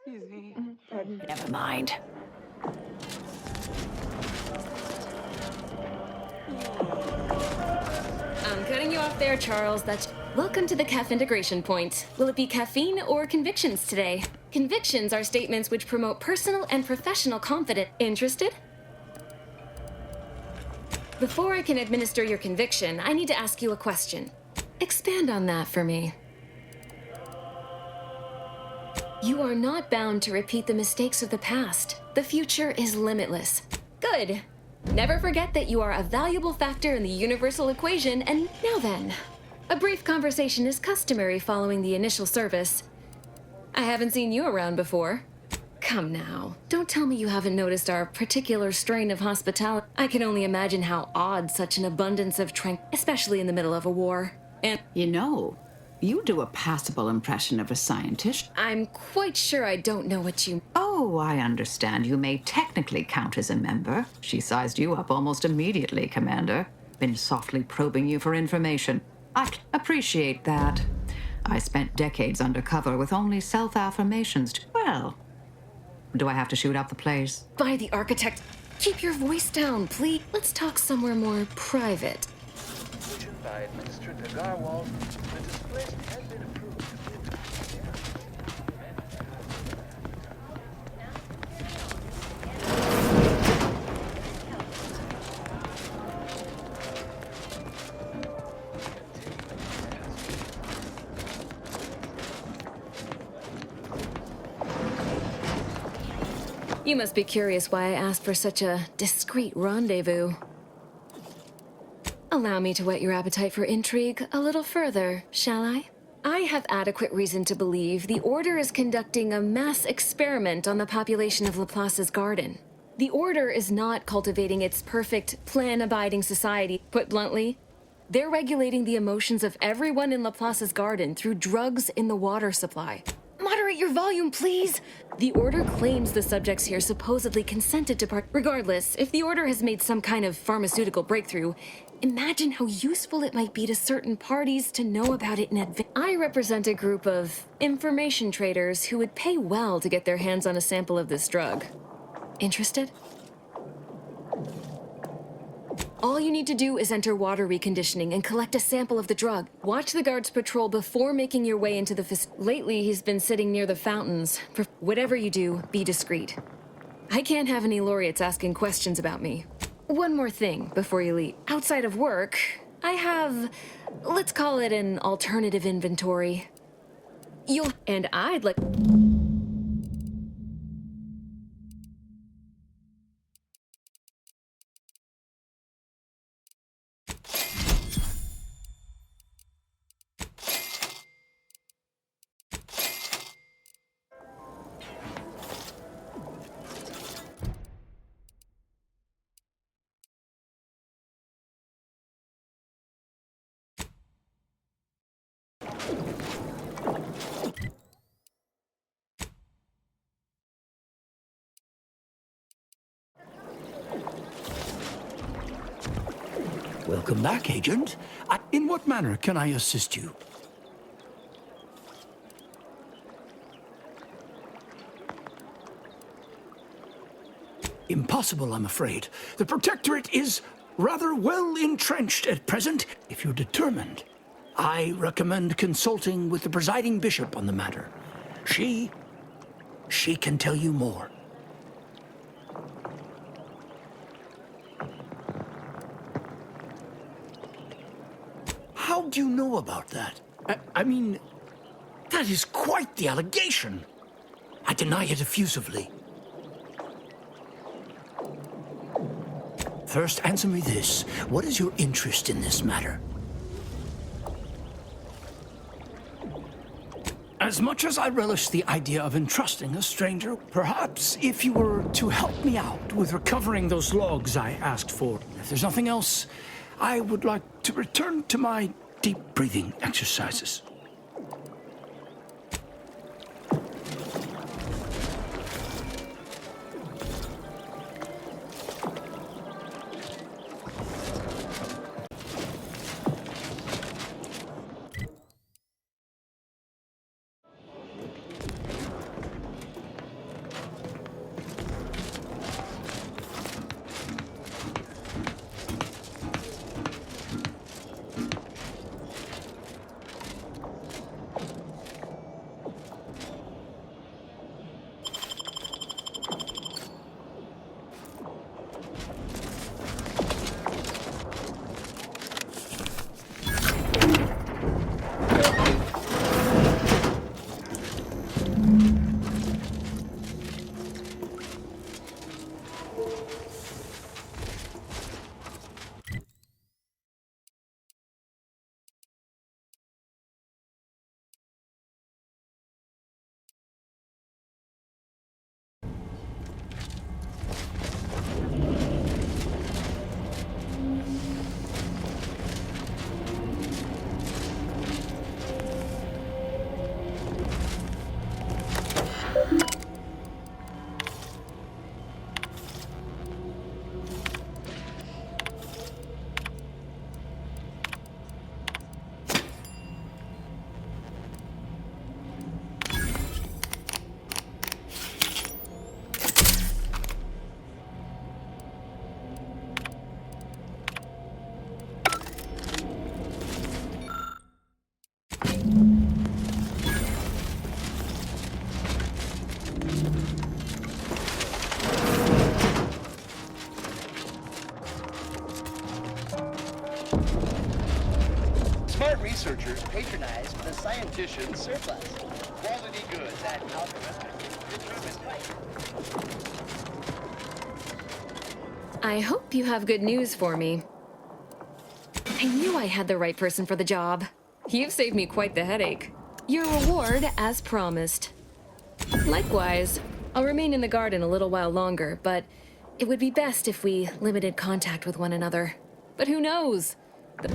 Excuse me. Never mind. I'm cutting you off there, Charles. Welcome to the CAF integration point. Will it be caffeine or convictions today? Convictions are statements which promote personal and professional confidence. Interested? Before I can administer your conviction, I need to ask you a question. Expand on that for me. You are not bound to repeat the mistakes of the past. The future is limitless. Good. Never forget that you are a valuable factor in the universal equation, and now then, a brief conversation is customary following the initial service. I haven't seen you around before. Come now, don't tell me you haven't noticed our particular strain of hospitality. I can only imagine how odd such an abundance of especially in the middle of a war. And You know, you do a passable impression of a scientist. I'm quite sure I don't know what you... Oh, I understand. You may technically count as a member. She sized you up almost immediately, Commander. Been softly probing you for information. I appreciate that. I spent decades undercover with only self-affirmations. Well, do I have to shoot up the place? By the architect, keep your voice down, please. Let's talk somewhere more private. By Administrator Garwal, the displaced has been approved. You must be curious why I asked for such a discreet rendezvous. Allow me to whet your appetite for intrigue a little further, shall I? I have adequate reason to believe the Order is conducting a mass experiment on the population of Laplace's garden. The Order is not cultivating its perfect, plan-abiding society. Put bluntly, they're regulating the emotions of everyone in Laplace's garden through drugs in the water supply. Moderate your volume, please! The Order claims the subjects here supposedly consented to part. Regardless, if the Order has made some kind of pharmaceutical breakthrough, imagine how useful it might be to certain parties to know about it in advance. I represent a group of information traders who would pay well to get their hands on a sample of this drug. Interested? All you need to do is enter water reconditioning and collect a sample of the drug. Watch the guards patrol before making your way into the Lately, he's been sitting near the fountains. Whatever you do, be discreet. I can't have any laureates asking questions about me. One more thing before you leave. Outside of work, I have, let's call it an alternative inventory. And I'd like... Welcome back, Agent. In what manner can I assist you? Impossible, I'm afraid. The Protectorate is rather well entrenched at present. If you're determined, I recommend consulting with the presiding bishop on the matter. She can tell you more. How do you know about that? I mean, that is quite the allegation. I deny it effusively. First, answer me this. What is your interest in this matter? As much as I relish the idea of entrusting a stranger, perhaps if you were to help me out with recovering those logs I asked for. If there's nothing else, I would like to return to my deep breathing exercises. Smart researchers patronize the scientician's surplus. Quality goods at algorithmically determined price. I hope you have good news for me. I knew I had the right person for the job. You've saved me quite the headache. Your reward, as promised. Likewise, I'll remain in the garden a little while longer, but it would be best if we limited contact with one another. But who knows? The